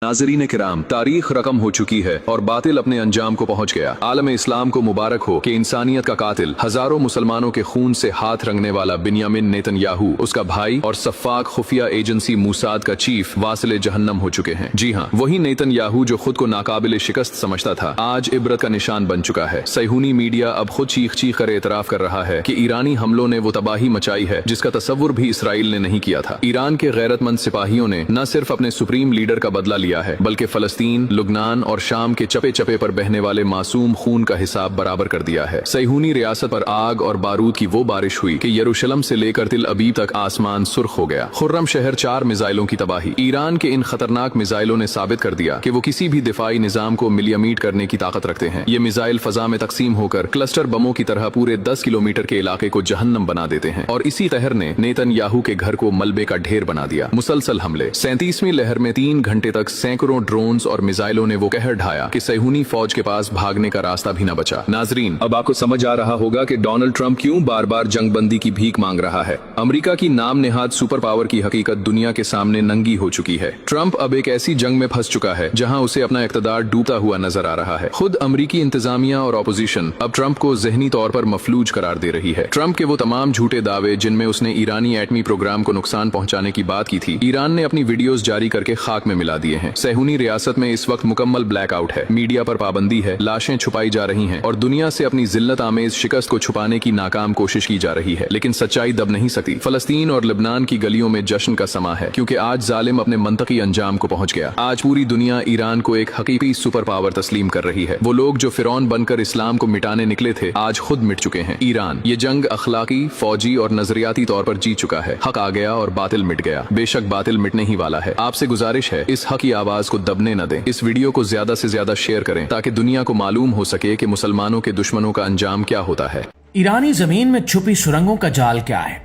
नाज़रीन किराम, तारीख रकम हो चुकी है और बातिल अपने अंजाम को पहुंच गया। आलम इस्लाम को मुबारक हो कि इंसानियत का कातिल, हजारों मुसलमानों के खून से हाथ रंगने वाला बिन्यामिन नेतन्याहू, उसका भाई और सफ़ाक खुफिया एजेंसी मूसाद का चीफ वासिले जहन्नम हो चुके हैं। जी हाँ, वही नेतन्याहू जो खुद को नाकाबिल शिकस्त समझता था, आज इबरत का निशान बन चुका है। सैहूनी मीडिया अब खुद चीख चीख कर एतराफ कर रहा है कि ईरानी हमलों ने वो तबाही मचाई है जिसका तसव्वुर भी इसराइल ने नहीं किया था। ईरान के गैरतमंद सिपाहियों ने न सिर्फ अपने सुप्रीम लीडर का बदला है, बल्कि फलस्तीन, लुबनान और शाम के चपे चपे पर बहने वाले मासूम खून का हिसाब बराबर कर दिया है। सैहूनी रियासत पर आग और बारूद की वो बारिश हुई कि यरूशलम से लेकर तिल अबीब तक आसमान सुर्ख हो गया। खुर्रम शहर 4 मिसाइलों की तबाही। ईरान के इन खतरनाक मिसाइलों ने साबित कर दिया कि वो किसी भी दिफाई निजाम को मिलियमीट करने की ताकत रखते हैं। ये मिसाइल फजा में तकसीम होकर क्लस्टर बमों की तरह पूरे 10 किलोमीटर के इलाके को जहन्नम बना देते हैं और इसी तहर ने नेतन्याहू के घर को मलबे का ढेर बना दिया। मुसलसल हमले। 37वीं लहर में 3 घंटे तक सैकड़ों ड्रोन्स और मिसाइलों ने वो कहर ढाया कि सैहूनी फौज के पास भागने का रास्ता भी न बचा। नाजरीन, अब आपको समझ आ रहा होगा कि डोनाल्ड ट्रंप क्यों बार बार जंगबंदी की भीख मांग रहा है। अमेरिका की नाम नेहाद सुपर पावर की हकीकत दुनिया के सामने नंगी हो चुकी है। ट्रंप अब एक ऐसी जंग में फंस चुका है जहां उसे अपना इक़्तिदार डूबता हुआ नजर आ रहा है। खुद अमेरिकी इंतजामिया और अपोजिशन अब ट्रंप को ज़हनी तौर पर मफलूज करार दे रही है। ट्रंप के वो तमाम झूठे दावे जिनमें उसने ईरानी एटमी प्रोग्राम को नुकसान पहुंचाने की बात की थी, ईरान ने अपनी वीडियोज जारी करके खाक में मिला दिए हैं। सैहूनी रियासत में इस वक्त मुकम्मल ब्लैकआउट है। मीडिया पर पाबंदी है, लाशें छुपाई जा रही हैं और दुनिया से अपनी जिल्लत आमेज शिकस्त को छुपाने की नाकाम कोशिश की जा रही है। लेकिन सच्चाई दब नहीं सकती। फलस्तीन और लिबनान की गलियों में जश्न का समा है, क्योंकि आज जालिम अपने मंतकी अंजाम को पहुंच गया। आज पूरी दुनिया ईरान को एक हकीकी सुपर पावर तस्लीम कर रही है। वो लोग जो फिरौन बनकर इस्लाम को मिटाने निकले थे, आज खुद मिट चुके हैं। ईरान ये जंग अखलाकी, फौजी और नजरियाती तौर पर जीत चुका है। हक आ गया और बातिल मिट गया। बेशक बातिल मिटने ही वाला है। आपसे गुजारिश है, इस हक की आवाज को दबने न दें। इस वीडियो को ज्यादा से ज्यादा शेयर करें ताकि दुनिया को मालूम हो सके कि मुसलमानों के दुश्मनों का अंजाम क्या होता है। ईरानी जमीन में छुपी सुरंगों का जाल क्या है?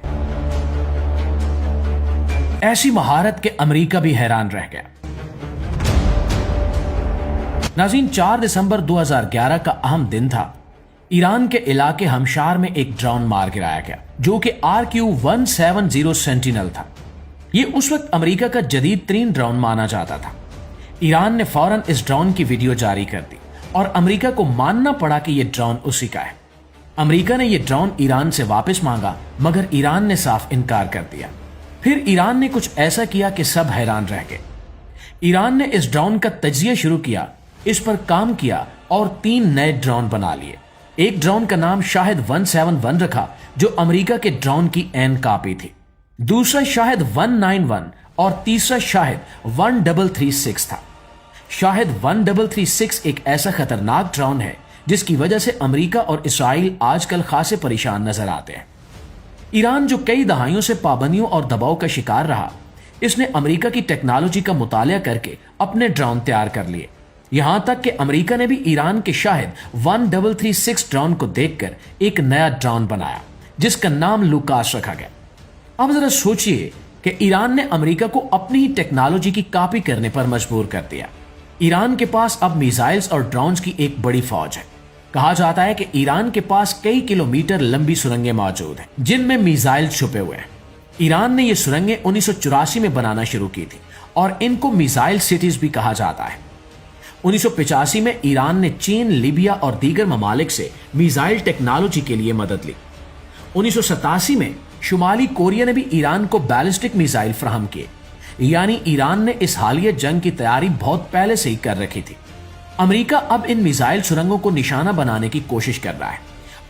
ऐसी महारत के अमेरिका भी हैरान रह गया। नाज़रीन, 4 दिसंबर 2011 का अहम दिन था। ईरान के इलाके हमशार में एक ड्रोन मार गिराया गया जो कि RQ-170 सेंटिनल था। यह उस वक्त अमेरिका का जदीद तरीन ड्रोन माना जाता था। ईरान ने फौरन इस ड्रोन की वीडियो जारी कर दी और अमेरिका को मानना पड़ा कि यह ड्रोन उसी का है। अमेरिका ने यह ड्रोन ईरान से वापस मांगा, मगर ईरान ने साफ इनकार कर दिया। फिर ईरान ने कुछ ऐसा किया कि सब हैरान रह गए। ईरान ने इस ड्रोन का तजिया शुरू किया, इस पर काम किया और 3 नए ड्रोन बना लिए। एक ड्रोन का नाम शाहिद 171 रखा, जो अमेरिका के ड्रोन की एन कॉपी थी। दूसरा शाहिद 191 और तीसरा शाहिद 1336 था। शाहिद 1336 एक ऐसा खतरनाक ड्रोन है जिसकी वजह से अमेरिका और इसराइल आजकल खासे परेशान नजर आते हैं। ईरान जो कई दहाइयों से पाबंदियों और दबाव का शिकार रहा, इसने अमेरिका की टेक्नोलॉजी का मुतालिया करके अपने ड्रोन तैयार कर लिए। यहां तक कि अमेरिका ने भी ईरान के शाहिद 1336 ड्रोन को देखकर एक नया ड्रोन बनाया जिसका नाम लुकास रखा गया। अब जरा सोचिए कि ईरान ने अमेरिका को अपनी ही टेक्नोलॉजी की कॉपी करने पर मजबूर कर दिया। ईरान के पास अब मिसाइल्स और ड्रोन्स की एक बड़ी फौज है। कहा जाता है कि ईरान के पास कई किलोमीटर लंबी सुरंगें मौजूद हैं जिनमें मिसाइल छुपे हुए हैं। ईरान ने ये सुरंगें 1984 में बनाना शुरू की थी और इनको मिसाइल सिटीज भी कहा जाता है। 1985 में ईरान ने चीन, लीबिया और दीगर ममालिक से मिसाइल टेक्नोलॉजी के लिए मदद ली। 1987 में शुमाली कोरिया ने भी ईरान को बैलिस्टिक मिसाइल फराहम किए। यानी ईरान ने इस हालिया जंग की तैयारी बहुत पहले से ही कर रखी थी। अमेरिका अब इन मिसाइल सुरंगों को निशाना बनाने की कोशिश कर रहा है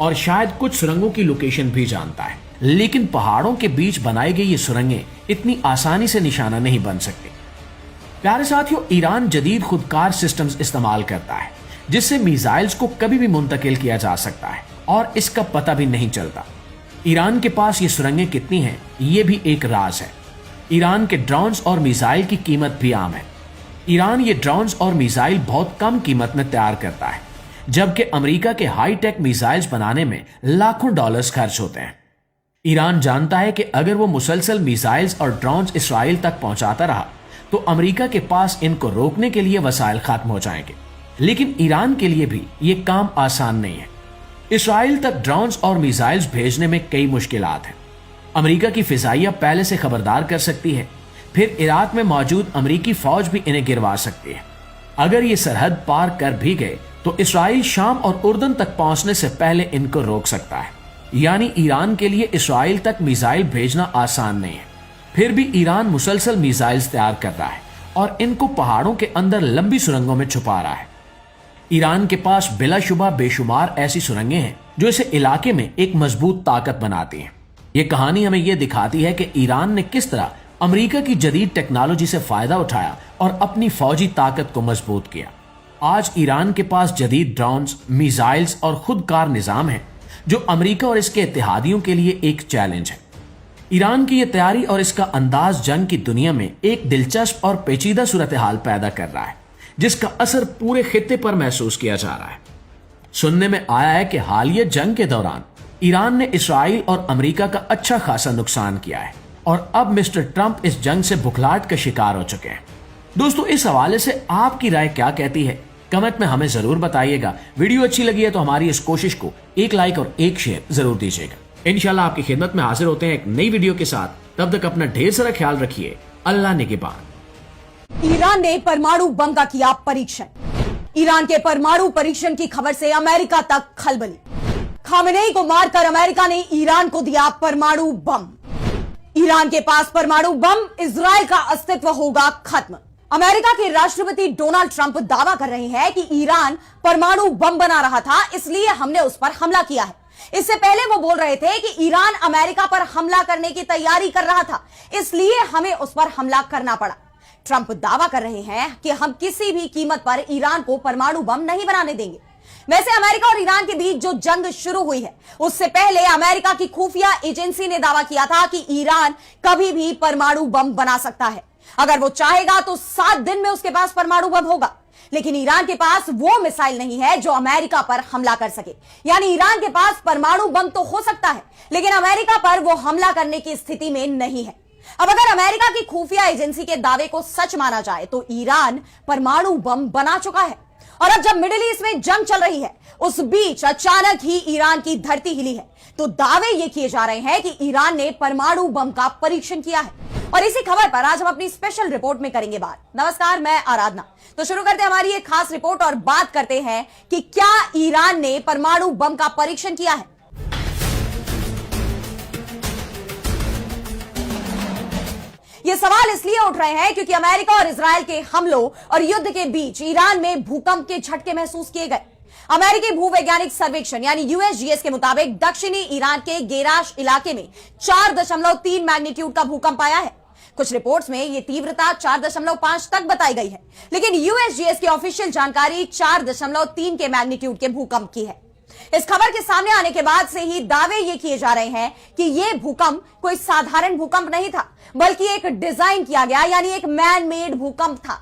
और शायद कुछ सुरंगों की लोकेशन भी जानता है, लेकिन पहाड़ों के बीच बनाई गई ये सुरंगें इतनी आसानी से निशाना नहीं बन सकती। प्यारे साथियों, ईरान जदीद खुदकार सिस्टम्स इस्तेमाल करता है जिससे मिसाइल्स को कभी भी मुंतकिल किया जा सकता है और इसका पता भी नहीं चलता। ईरान के पास ये सुरंगें कितनी हैं, ये भी एक राज है। ईरान के ड्रोन्स और मिसाइल की कीमत भी आम है। ईरान ये ड्रोन्स और मिसाइल बहुत कम कीमत में तैयार करता है, जबकि अमेरिका के हाई टेक मिसाइल्स बनाने में लाखों डॉलर्स खर्च होते हैं। ईरान जानता है कि अगर वो मुसलसल मिसाइल्स और ड्रोन्स इसराइल तक पहुंचाता रहा तो अमेरिका के पास इनको रोकने के लिए वसाइल खत्म हो जाएंगे। लेकिन ईरान के लिए भी ये काम आसान नहीं है। इसराइल तक ड्रोन्स और मिसाइल्स भेजने में कई मुश्किलात हैं। अमेरिका की फिजाइया पहले से खबरदार कर सकती है, फिर इराक में मौजूद अमेरिकी फौज भी इन्हें गिरवा सकती है। अगर ये सरहद पार कर भी गए तो इसराइल शाम और उर्दन तक पहुंचने से पहले इनको रोक सकता है। यानी ईरान के लिए इसराइल तक मिसाइल भेजना आसान नहीं है। फिर भी ईरान मुसलसल मिसाइल्स तैयार कर रहा है और इनको पहाड़ों के अंदर लंबी सुरंगों में छुपा रहा है। ईरान के पास बिलाशुबा बेशुमार ऐसी सुरंगें हैं जो इसे इलाके में एक मजबूत ताकत बनाती हैं। ये कहानी हमें यह दिखाती है कि ईरान ने किस तरह अमेरिका की जदीद टेक्नोलॉजी से फायदा उठाया और अपनी फौजी ताकत को मजबूत किया। आज ईरान के पास जदीद ड्रोन्स, मिसाइल्स और खुदकार निजाम है जो अमेरिका और इसके इत्तेहादियों के लिए एक चैलेंज है। ईरान की यह तैयारी और इसका अंदाज जंग की दुनिया में एक दिलचस्प और पेचीदा सूरत हाल पैदा कर रहा है जिसका असर पूरे खित्ते पर महसूस किया जा रहा है। सुनने में आया है कि हालिया जंग के दौरान ईरान ने इसराइल और अमेरिका का अच्छा खासा नुकसान किया है और अब मिस्टर ट्रंप इस जंग से बुखलाहट का शिकार हो चुके हैं। दोस्तों, इस हवाले से आपकी राय क्या कहती है कमेंट में हमें जरूर बताइएगा। वीडियो अच्छी लगी है तो हमारी इस कोशिश को एक लाइक और एक शेयर जरूर दीजिएगा। इंशाल्लाह आपकी खिदमत में हाजिर होते हैं एक नई वीडियो के साथ। तब तक अपना ढेर सारा ख्याल रखिए। अल्लाह निगहबान। ईरान ने परमाणु बम का किया परीक्षण। ईरान के परमाणु परीक्षण की खबर से अमेरिका तक खलबली। खामेनेई को मारकर अमेरिका ने ईरान को दिया परमाणु बम। ईरान के पास परमाणु बम, इजराइल का अस्तित्व होगा खत्म। अमेरिका के राष्ट्रपति डोनाल्ड ट्रंप दावा कर रहे हैं कि ईरान परमाणु बम बना रहा था, इसलिए हमने उस पर हमला किया है। इससे पहले वो बोल रहे थे कि ईरान अमेरिका पर हमला करने की तैयारी कर रहा था, इसलिए हमें उस पर हमला करना पड़ा। ट्रंप दावा कर रहे हैं कि हम किसी भी कीमत पर ईरान को परमाणु बम नहीं बनाने देंगे। वैसे अमेरिका और ईरान के बीच जो जंग शुरू हुई है उससे पहले अमेरिका की खुफिया एजेंसी ने दावा किया था कि ईरान कभी भी परमाणु बम बना सकता है। अगर वो चाहेगा तो 7 दिन में उसके पास परमाणु बम होगा। लेकिन ईरान के पास वो मिसाइल नहीं है जो अमेरिका पर हमला कर सके। यानी ईरान के पास परमाणु बम तो हो सकता है लेकिन अमेरिका पर वो हमला करने की स्थिति में नहीं है। अब अगर अमेरिका की खुफिया एजेंसी के दावे को सच माना जाए तो ईरान परमाणु बम बना चुका है। और अब जब मिडिल ईस्ट में जंग चल रही है उस बीच अचानक ही ईरान की धरती हिली है तो दावे ये किए जा रहे हैं कि ईरान ने परमाणु बम का परीक्षण किया है। और इसी खबर पर आज हम अपनी स्पेशल रिपोर्ट में करेंगे बात। नमस्कार, मैं आराधना। तो शुरू करते हैं हमारी एक खास रिपोर्ट और बात करते हैं कि क्या ईरान ने परमाणु बम का परीक्षण किया है। ये सवाल इसलिए उठ रहे हैं क्योंकि अमेरिका और इजराइल के हमलों और युद्ध के बीच ईरान में भूकंप के झटके महसूस किए गए। अमेरिकी भूवैज्ञानिक सर्वेक्षण यानी यूएसजीएस के मुताबिक दक्षिणी ईरान के गेराश इलाके में 4.3 मैग्नीट्यूड का भूकंप आया है। कुछ रिपोर्ट्स में यह तीव्रता 4.5 तक बताई गई है, लेकिन यूएसजीएस की ऑफिशियल जानकारी 4.3 के मैग्नीट्यूड के भूकंप की है। इस खबर के सामने आने के बाद से ही दावे ये किए जा रहे हैं कि यह भूकंप कोई साधारण भूकंप नहीं था, बल्कि एक डिजाइन किया गया यानी एक मैन मेड भूकंप था।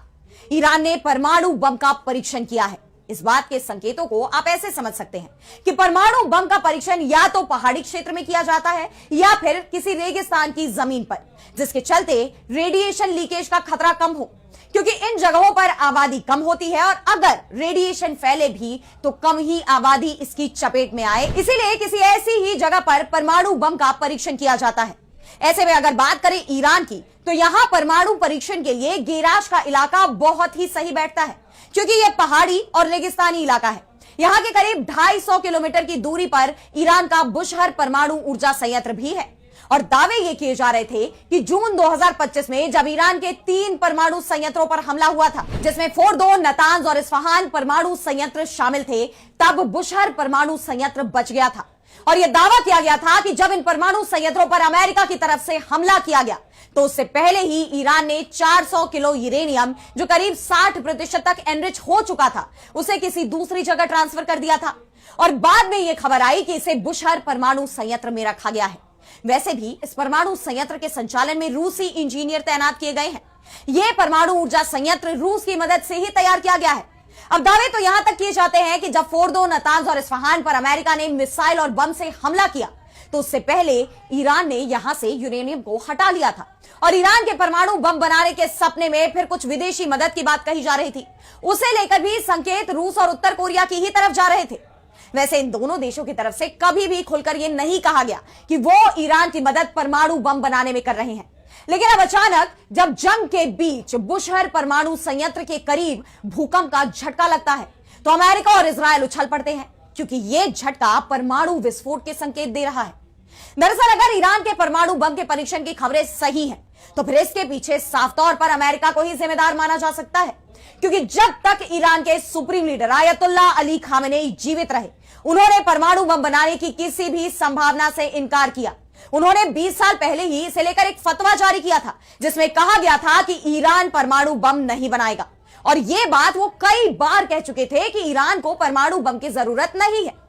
ईरान ने परमाणु बम का परीक्षण किया है। इस बात के संकेतों को आप ऐसे समझ सकते हैं कि परमाणु बम का परीक्षण या तो पहाड़ी क्षेत्र में किया जाता है या फिर किसी रेगिस्तान की जमीन पर, जिसके चलते रेडिएशन लीकेज का खतरा कम हो, क्योंकि इन जगहों पर आबादी कम होती है और अगर रेडिएशन फैले भी तो कम ही आबादी इसकी चपेट में आए। इसीलिए किसी ऐसी ही जगह पर परमाणु बम का परीक्षण किया जाता है। ऐसे में अगर बात करें ईरान की तो यहां परमाणु परीक्षण के लिए गेराश का इलाका बहुत ही सही बैठता है, क्योंकि यह पहाड़ी और रेगिस्तानी इलाका है। यहां के करीब 250 किलोमीटर की दूरी पर ईरान का बुशहर परमाणु ऊर्जा संयंत्र भी है। और दावे ये किए जा रहे थे कि जून 2025 में जब ईरान के 3 परमाणु संयंत्रों पर हमला हुआ था, जिसमें फोर्दो, नतांज और इस्फहान परमाणु संयंत्र शामिल थे, तब बुशहर परमाणु संयंत्र बच गया था। और यह दावा किया गया था कि जब इन परमाणु संयंत्रों पर अमेरिका की तरफ से हमला किया गया तो उससे पहले ही ईरान ने 400 किलो यूरेनियम, जो करीब 60% तक एनरिच हो चुका था, उसे किसी दूसरी जगह ट्रांसफर कर दिया था। और बाद में यह खबर आई कि इसे बुशहर परमाणु संयंत्र में रखा गया है। वैसे भी इस परमाणु संयंत्र के संचालन में रूसी इंजीनियर तैनात किए गए हैं। यह परमाणु ऊर्जा संयंत्र रूस की मदद से ही तैयार किया गया है। अब दावे तो यहां तक किए जाते हैं कि जब फोर्दो, नतांज और इस्फहान पर अमेरिका ने मिसाइल और बम से हमला किया तो उससे पहले ईरान ने यहां से यूरेनियम को हटा लिया था और ईरान के परमाणु बम बनाने के सपने में फिर कुछ विदेशी मदद की बात कही जा रही थी। उसे लेकर भी संकेत रूस और उत्तर कोरिया की ही तरफ जा रहे थे। वैसे इन दोनों देशों की तरफ से कभी भी खुलकर यह नहीं कहा गया कि वो ईरान की मदद परमाणु बम बनाने में कर रहे हैं। लेकिन अब अचानक जब जंग के बीच बुशहर परमाणु संयंत्र के करीब भूकंप का झटका लगता है तो अमेरिका और इजरायल उछल पड़ते हैं, क्योंकि यह झटका परमाणु विस्फोट के संकेत दे रहा है। दरअसल अगर ईरान के परमाणु बम के परीक्षण की खबरें सही हैं, तो फिर इसके पीछे साफ तौर पर अमेरिका को ही जिम्मेदार माना जा सकता है, क्योंकि जब तक ईरान के supreme leader ayatollah Ali Khamenei जीवित रहे, उन्होंने परमाणु बम बनाने की किसी भी संभावना से इनकार किया। उन्होंने 20 साल पहले ही इसे लेकर एक फतवा जारी किया था, जिसमें कहा गया था कि ईरान परमाणु बम नहीं बनाएगा, और यह बात वो कई बार कह चुके थे कि ईरान को परमाणु बम की जरूरत नहीं है।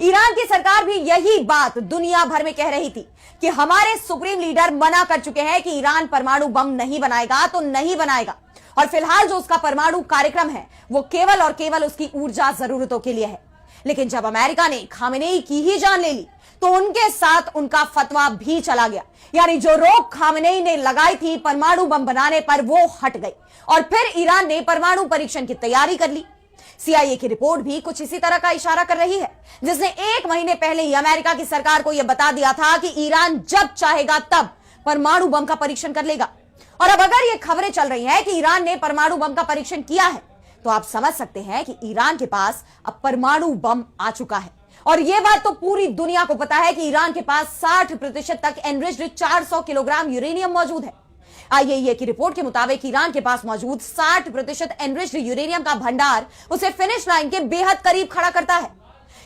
ईरान की सरकार भी यही बात दुनिया भर में कह रही थी कि हमारे सुप्रीम लीडर मना कर चुके हैं कि ईरान परमाणु बम नहीं बनाएगा तो नहीं बनाएगा, और फिलहाल जो उसका परमाणु कार्यक्रम है वो केवल और केवल उसकी ऊर्जा जरूरतों के लिए है। लेकिन जब अमेरिका ने खामेनेई की ही जान ले ली तो उनके साथ उनका फतवा भी चला गया, यानी जो रोक खामेनेई ने लगाई थी परमाणु बम बनाने पर वो हट गई, और फिर ईरान ने परमाणु परीक्षण की तैयारी कर ली। CIA की रिपोर्ट भी कुछ इसी तरह का इशारा कर रही है, जिसने 1 महीने पहले ही अमेरिका की सरकार को यह बता दिया था कि ईरान जब चाहेगा तब परमाणु बम का परीक्षण कर लेगा। और अब अगर ये खबरें चल रही हैं कि ईरान ने परमाणु बम का परीक्षण किया है, तो आप समझ सकते हैं कि ईरान के पास अब परमाणु बम आ चुका है। और यह बात तो पूरी दुनिया को पता है कि ईरान के पास 60% तक एनरिच्ड 400 किलोग्राम यूरेनियम मौजूद है। IAEA की रिपोर्ट के मुताबिक ईरान के पास मौजूद 60% एनरिच्ड यूरेनियम का भंडार उसे फिनिश लाइन के बेहद करीब खड़ा करता है।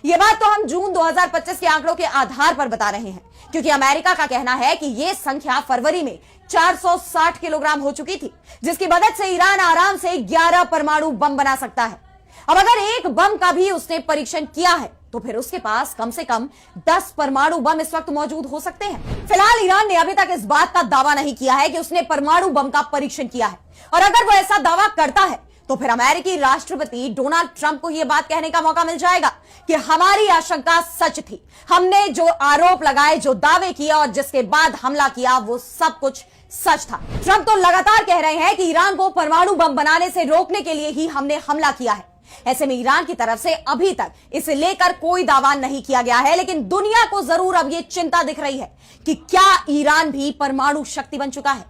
यह बात तो हम जून 2025 के आंकड़ों के आधार पर बता रहे हैं, क्योंकि अमेरिका का कहना है कि यह संख्या फरवरी में 460 किलोग्राम हो चुकी थी, जिसकी मदद से ईरान आराम से 11 परमाणु बम बना सकता है। अब अगर एक बम का भी उसने परीक्षण किया है तो फिर उसके पास कम से कम 10 परमाणु बम इस वक्त मौजूद हो सकते हैं। फिलहाल ईरान ने अभी तक इस बात का दावा नहीं किया है कि उसने परमाणु बम का परीक्षण किया है, और अगर वो ऐसा दावा करता है तो फिर अमेरिकी राष्ट्रपति डोनाल्ड ट्रंप को यह बात कहने का मौका मिल जाएगा कि हमारी आशंका सच थी, हमने जो आरोप लगाए, जो दावे किए और जिसके बाद हमला किया, वो सब कुछ सच था। ट्रंप तो लगातार कह रहे हैं कि ईरान को परमाणु बम बनाने से रोकने के लिए ही हमने हमला किया है। ऐसे में ईरान की तरफ से अभी तक इसे लेकर कोई दावा नहीं किया गया है, लेकिन दुनिया को जरूर अब यह चिंता दिख रही है कि क्या ईरान भी परमाणु शक्ति बन चुका है।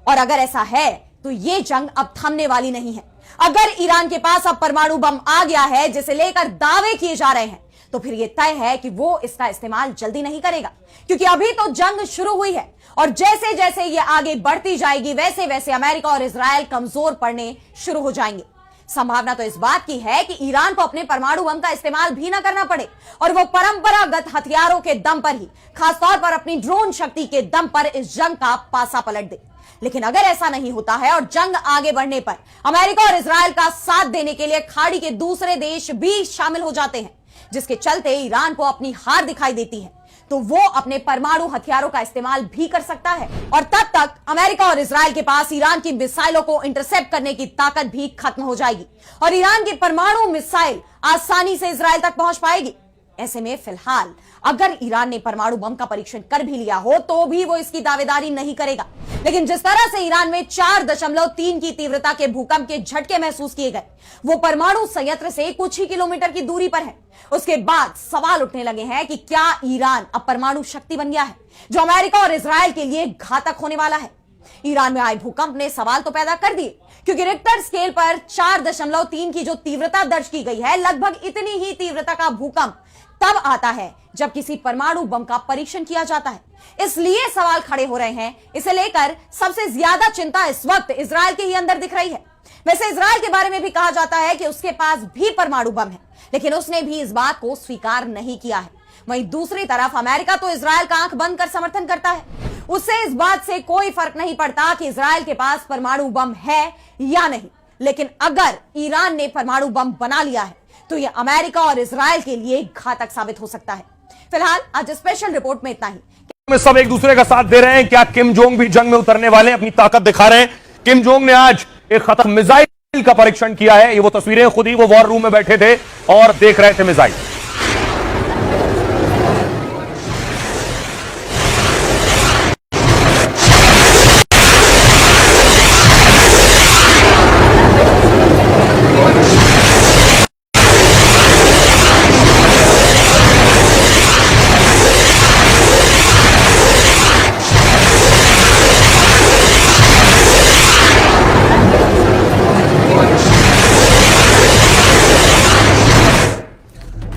और अगर ऐसा है तो यह जंग अब थमने वाली नहीं है। अगर ईरान के पास अब परमाणु बम आ गया है जिसे लेकर दावे किए जा रहे हैं, तो फिर यह तय है कि वो इसका इस्तेमाल जल्दी नहीं करेगा, क्योंकि अभी तो जंग शुरू हुई है, और जैसे जैसे ये आगे बढ़ती जाएगी वैसे वैसे अमेरिका और इजरायल कमजोर पड़ने शुरू हो जाएंगे। संभावना तो इस बात की है कि ईरान को अपने परमाणु बम का इस्तेमाल भी न करना पड़े, और वो परंपरागत हथियारों के दम पर ही, खासतौर पर अपनी ड्रोन शक्ति के दम पर इस जंग का पासा पलट दे। लेकिन अगर ऐसा नहीं होता है और जंग आगे बढ़ने पर अमेरिका और इजरायल का साथ देने के लिए खाड़ी के दूसरे देश भी शामिल हो जाते हैं, जिसके चलते ईरान को अपनी हार दिखाई देती है, तो वो अपने परमाणु हथियारों का इस्तेमाल भी कर सकता है, और तब तक अमेरिका और इजरायल के पास ईरान की मिसाइलों को इंटरसेप्ट करने की ताकत भी खत्म हो जाएगी, और ईरान की परमाणु मिसाइल आसानी से इजरायल तक पहुंच पाएगी। ऐसे में फिलहाल अगर ईरान ने परमाणु बम का परीक्षण कर भी लिया हो तो भी वो इसकी दावेदारी नहीं करेगा, लेकिन जिस तरह से ईरान में 4.3 की तीव्रता के भूकंप के झटके महसूस किए गए, वो परमाणु संयंत्र से कुछ ही किलोमीटर की दूरी पर है। उसके बाद सवाल उठने लगे हैं कि क्या ईरान अब परमाणु शक्ति बन गया है, जो अमेरिका और इजरायल के लिए घातक होने वाला है। ईरान में आए भूकंप ने सवाल तो पैदा कर दिए, क्योंकि रिक्टर स्केल पर 4.3 की जो तीव्रता दर्ज की गई है, लगभग इतनी ही तीव्रता का भूकंप तब आता है जब किसी परमाणु बम का परीक्षण किया जाता है। इसलिए सवाल खड़े हो रहे हैं। इसे लेकर सबसे ज्यादा चिंता इस वक्त इजरायल के ही अंदर दिख रही है। वैसे इजरायल के बारे में भी कहा जाता है कि उसके पास भी परमाणु बम है, लेकिन उसने भी इस बात को स्वीकार नहीं किया है। वहीं दूसरी तरफ अमेरिका तो इजरायल का आंख बंद कर समर्थन करता है। उससे इस बात से कोई फर्क नहीं पड़ता कि इजरायल के पास परमाणु बम है या नहीं, लेकिन अगर ईरान ने परमाणु बम बना लिया है तो यह अमेरिका और इजरायल के लिए घातक साबित हो सकता है। फिलहाल आज स्पेशल रिपोर्ट में इतना ही। में सब एक दूसरे का साथ दे रहे हैं, क्या किम जोंग भी जंग में उतरने वाले हैं, अपनी ताकत दिखा रहे हैं। किम जोंग ने आज एक खतरनाक मिसाइल का परीक्षण किया है। ये वो तस्वीरें, खुद ही वो वॉर रूम में बैठे थे और देख रहे थे मिसाइल।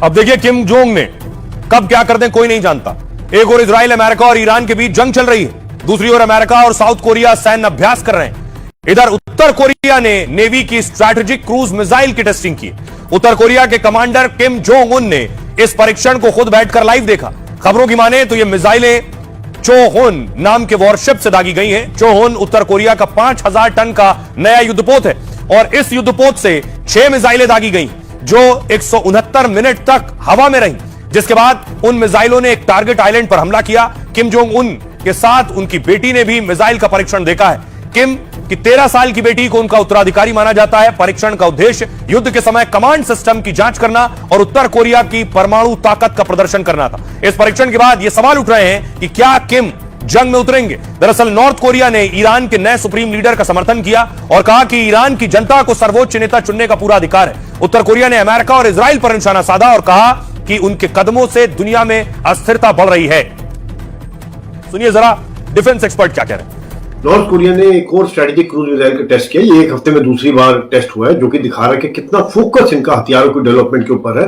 अब देखिए किम जोंग ने कब क्या कर दें कोई नहीं जानता। एक और इजराइल, अमेरिका और ईरान के बीच जंग चल रही है, दूसरी ओर अमेरिका और साउथ कोरिया सैन्य अभ्यास कर रहे हैं। इधर उत्तर कोरिया ने नेवी की स्ट्रैटेजिक क्रूज मिसाइल की टेस्टिंग की। उत्तर कोरिया के कमांडर किम जोंग उन ने इस परीक्षण को खुद बैठकर लाइव देखा। खबरों की माने तो ये मिसाइलें चोहोन नाम के वॉरशिप से दागी गई हैं। चोहोन उत्तर कोरिया का 5000 टन का नया युद्धपोत है और इस युद्धपोत से 6 मिसाइलें दागी गई जो 169 मिनट तक हवा में रही, जिसके बाद उन मिसाइलों ने एक टारगेट आइलैंड पर हमला किया। किम जोंग उन के साथ उनकी बेटी ने भी मिसाइल का परीक्षण देखा है। किम की 13 साल की बेटी को उनका उत्तराधिकारी माना जाता है। परीक्षण का उद्देश्य युद्ध के समय कमांड सिस्टम की जांच करना और उत्तर कोरिया की परमाणु ताकत का प्रदर्शन करना था। इस परीक्षण के बाद यह सवाल उठ रहे हैं कि क्या किम जंग में उतरेंगे। दरअसल नॉर्थ कोरिया ने ईरान के नए सुप्रीम लीडर का समर्थन किया और कहा कि ईरान की जनता को सर्वोच्च नेता चुनने का पूरा अधिकार है। उत्तर कोरिया ने अमेरिका और इजराइल पर निशाना साधा और कहा कि उनके कदमों से दुनिया में अस्थिरता बढ़ रही है। सुनिए जरा डिफेंस एक्सपर्ट क्या कह रहे हैं। नॉर्थ कोरिया ने एक और स्ट्रेटेजिक क्रूज मिसाइल का टेस्ट किया। ये एक हफ्ते में दूसरी बार टेस्ट हुआ है, जो कि दिखा रहा है कि कितना फोकस इनका हथियारों के डेवलपमेंट के ऊपर है।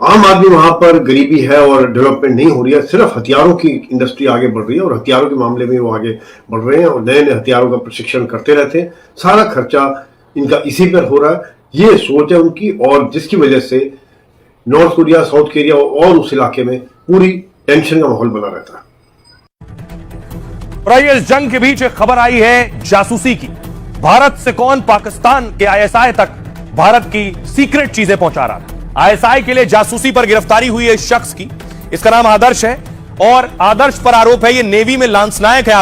आम आदमी वहां पर गरीबी है और डेवलपमेंट नहीं हो रही है, सिर्फ हथियारों की इंडस्ट्री आगे बढ़ रही है और हथियारों के मामले में वो आगे बढ़ रहे हैं और नए नए हथियारों का प्रशिक्षण करते रहते हैं। सारा खर्चा इनका इसी पर हो रहा है। ये सोच है उनकी, और जिसकी वजह से नॉर्थ कोरिया, साउथ कोरिया और उस इलाके में पूरी टेंशन का माहौल बना रहता है। और इस जंग के बीच एक खबर आई है जासूसी की। भारत से कौन पाकिस्तान के आईएसआई तक भारत की सीक्रेट चीजें पहुंचा रहा था। आईएसआई के लिए जासूसी पर गिरफ्तारी हुई है इस शख्स की। इसका नाम आदर्श है और आदर्श पर आरोप है, ये नेवी में लांसनायक है।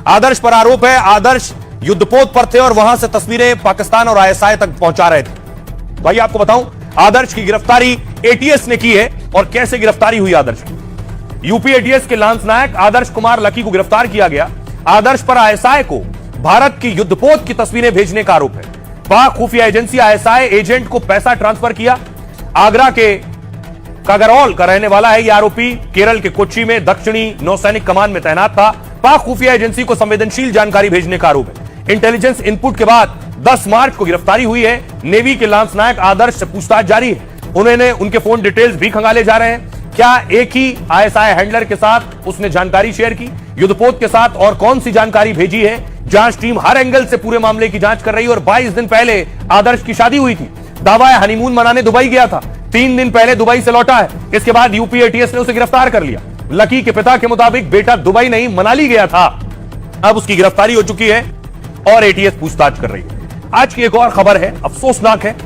आदर्श पर आरोप है, आदर्श युद्धपोत पर थे और वहां से तस्वीरें पाकिस्तान और आईएसआई तक पहुंचा रहे थे। भाई आपको बताऊं, आदर्श की गिरफ्तारी एटीएस ने की है और कैसे गिरफ्तारी हुई आदर्श की। यूपी एटीएस के लांसनायक आदर्श कुमार लकी को गिरफ्तार किया गया। आदर्श पर आईएसआई को भारत की युद्धपोत की तस्वीरें भेजने का आरोप है। पाक खुफिया एजेंसी आईएसआई एजेंट को पैसा ट्रांसफर किया। आगरा के कागरौल का रहने वाला है यह आरोपी। केरल के कोच्चि में दक्षिणी नौसैनिक कमान में तैनात था। पाक खुफिया एजेंसी को संवेदनशील जानकारी भेजने का आरोप है। इंटेलिजेंस इनपुट के बाद 10 मार्च को गिरफ्तारी हुई है। नेवी के लांसनायक आदर्श से पूछताछ जारी है। उनके फोन डिटेल्स भी खंगाले जा रहे हैं। क्या एक ही आईएसआई हैंडलर के साथ उसने जानकारी शेयर की, युद्धपोत के साथ और कौन सी जानकारी भेजी है। जांच टीम हर एंगल से पूरे मामले की जांच कर रही है। और 22 दिन पहले आदर्श की शादी हुई थी। दावा है हनीमून मनाने दुबई गया था। 3 दिन पहले दुबई से लौटा है। इसके बाद यूपी एटीएस ने उसे गिरफ्तार कर लिया। लकी के पिता के मुताबिक बेटा दुबई नहीं मनाली गया था। अब उसकी गिरफ्तारी हो चुकी है और एटीएस पूछताछ कर रही है। आज की एक और खबर है, अफसोसनाक है।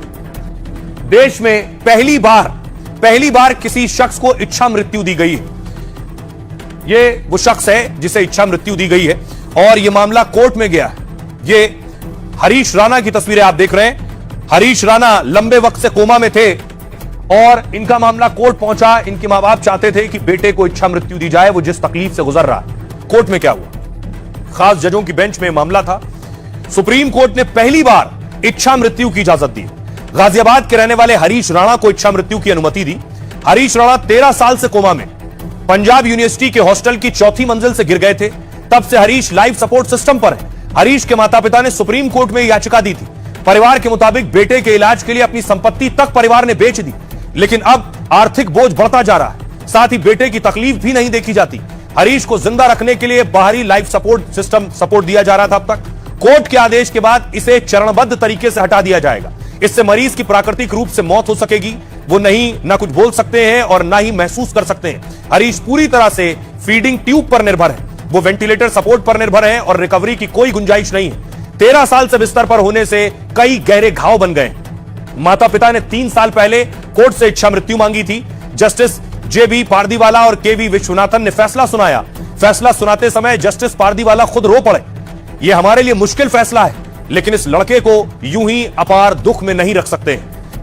देश में पहली बार किसी शख्स को इच्छा मृत्यु दी गई है। ये वो शख्स है जिसे इच्छा मृत्यु दी गई है और यह मामला कोर्ट में गया है। ये हरीश राणा की तस्वीरें आप देख रहे हैं। हरीश राणा लंबे वक्त से कोमा में थे और इनका मामला कोर्ट पहुंचा। इनके मां बाप चाहते थे कि बेटे को इच्छा मृत्यु दी जाए, वो जिस तकलीफ से गुजर रहा है। कोर्ट में क्या हुआ, खास जजों की बेंच में मामला था। सुप्रीम कोर्ट ने पहली बार इच्छा मृत्यु की इजाजत दी। गाजियाबाद के रहने वाले हरीश राणा को इच्छा मृत्यु की अनुमति दी। हरीश राणा 13 साल से कोमा में पंजाब यूनिवर्सिटी के हॉस्टल की 4थी मंजिल से गिर गए थे। तब से हरीश लाइफ सपोर्ट सिस्टम पर है। हरीश के माता पिता ने सुप्रीम कोर्ट में याचिका दी थी। परिवार के मुताबिक बेटे के इलाज के लिए अपनी संपत्ति तक परिवार ने बेच दी, लेकिन अब आर्थिक बोझ बढ़ता जा रहा है। साथ ही बेटे की तकलीफ भी नहीं देखी जाती। हरीश को जिंदा रखने के लिए बाहरी लाइफ सपोर्ट सिस्टम सपोर्ट दिया जा रहा था। अब तक कोर्ट के आदेश के बाद इसे चरणबद्ध तरीके से हटा दिया जाएगा। इससे मरीज की प्राकृतिक रूप से मौत हो सकेगी। वो ना कुछ बोल सकते हैं और ना ही महसूस कर सकते हैं। हरीश पूरी तरह से फीडिंग ट्यूब पर निर्भर है। वो वेंटिलेटर सपोर्ट पर निर्भर है और रिकवरी की कोई गुंजाइश नहीं है। 13 साल से बिस्तर पर होने से कई गहरे घाव बन गए। माता पिता ने 3 साल पहले कोर्ट से इच्छा मृत्यु मांगी थी। जस्टिस जेबी पारदीवाला और केवी विश्वनाथन ने फैसला सुनाया। फैसला सुनाते समय जस्टिस पारदीवाला खुद रो पड़े। यह हमारे लिए मुश्किल फैसला है, लेकिन इस लड़के को यूं ही अपार दुख में नहीं रख सकते।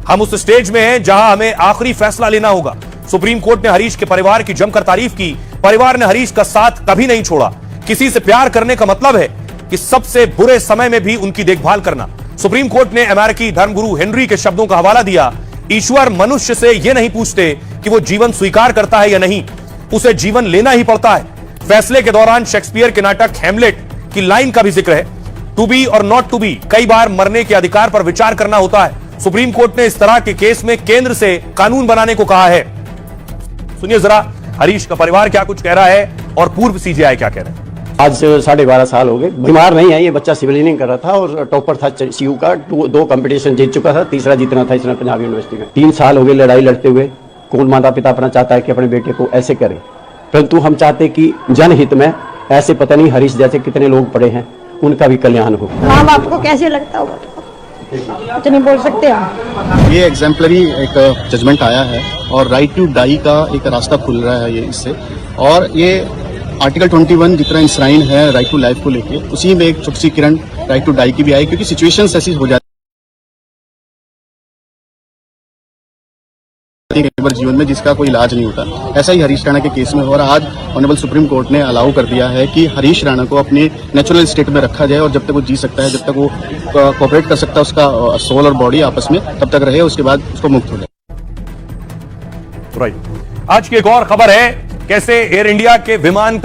हम उस स्टेज में हैं जहां हमें आखिरी फैसला लेना होगा। सुप्रीम कोर्ट ने हरीश के परिवार की जमकर तारीफ की। परिवार ने हरीश का साथ कभी नहीं छोड़ा। किसी से प्यार करने का मतलब है कि सबसे बुरे समय में भी उनकी देखभाल करना। सुप्रीम कोर्ट ने अमेरिकी धर्मगुरु हेनरी के शब्दों का हवाला दिया। ईश्वर मनुष्य से यह नहीं पूछते कि वो जीवन स्वीकार करता है या नहीं, उसे जीवन लेना ही पड़ता है। फैसले के दौरान शेक्सपियर के नाटक हैमलेट की लाइन का भी जिक्र है, टू बी और नॉट टू बी। कई बार मरने के अधिकार पर विचार करना होता है। सुप्रीम कोर्ट ने इस तरह के केस में केंद्र से कानून बनाने को कहा है। सुनिए जरा हरीश का परिवार क्या कुछ कह रहा है और पूर्व सीजेआई क्या कह रहे हैं। आज 12.5 साल हो गए। बीमार नहीं है, ये बच्चा सिविल इंजीनियरिंग कर रहा था और टॉपर था सीयू का, दो कंपटीशन जीत चुका था, तीसरा जीतना था इसने पंजाब यूनिवर्सिटी में। 3 साल हो गए लड़ाई लड़ते हुए। कौन माता पिता अपना चाहता है कि अपने बेटे को ऐसे करे, परंतु हम चाहते कि जनहित में ऐसे पता नहीं हरीश जैसे कितने लोग पड़े हैं, उनका भी कल्याण हो। माँ बाप को कैसे लगता होगा, कुछ नहीं बोल सकते हम। ये एग्जाम्पलरी एक जजमेंट आया है और राइट टू डाई का एक रास्ता खुल रहा है ये इससे। और ये आर्टिकल 21 जितना इंश्राइन है राइट टू लाइफ को लेके, उसी में एक छोटी सी किरण राइट टू डाई की भी आई, क्योंकि सिचुएशंस ऐसी हो जाती है जीवन में जिसका कोई इलाज नहीं होता। ऐसा ही हरीश राणा के केस में हो रहा। आज ऑनरेबल सुप्रीम कोर्ट ने अलाउ कर दिया है कि हरीश राणा को अपने नेचुरल स्टेट में रखा जाए और जब तक वो जी सकता है, जब तक वो कोऑपरेट कर सकता है उसका सोल और बॉडी आपस में, तब तक रहे, उसके बाद उसको मुक्त हो जाए। आज की एक और खबर है, कैसे एयर इंडिया के विमान